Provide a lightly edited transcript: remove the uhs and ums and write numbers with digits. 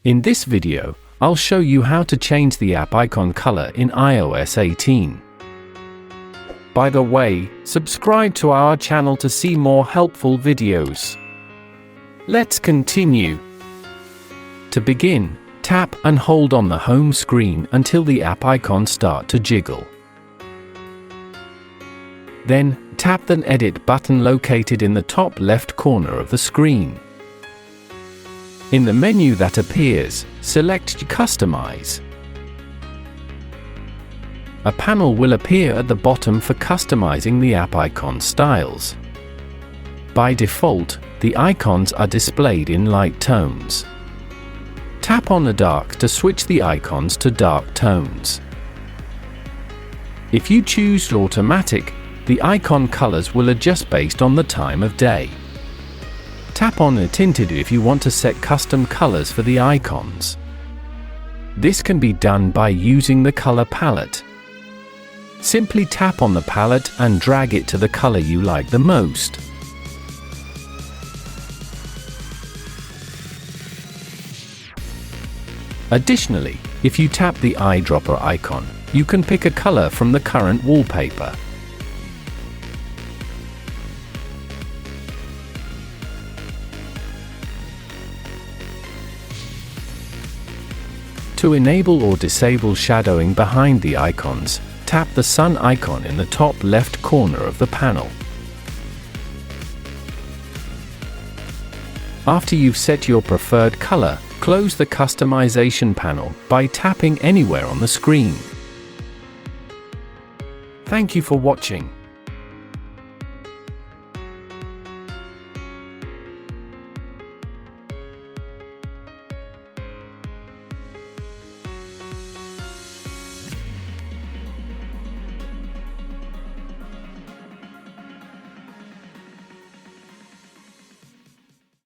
In this video, I'll show you how to change the app icon color in iOS 18. By the way, subscribe to our channel to see more helpful videos. Let's continue. To begin, tap and hold on the home screen until the app icons start to jiggle. Then, tap the Edit button located in the top left corner of the screen. In the menu that appears, select Customize. A panel will appear at the bottom for customizing the app icon styles. By default, the icons are displayed in light tones. Tap on the dark to switch the icons to dark tones. If you choose Automatic, the icon colors will adjust based on the time of day. Tap on the Tinted if you want to set custom colors for the icons. This can be done by using the color palette. Simply tap on the palette and drag it to the color you like the most. Additionally, if you tap the eyedropper icon, you can pick a color from the current wallpaper. To enable or disable shadowing behind the icons, tap the sun icon in the top left corner of the panel. After you've set your preferred color, close the customization panel by tapping anywhere on the screen. Thank you for watching.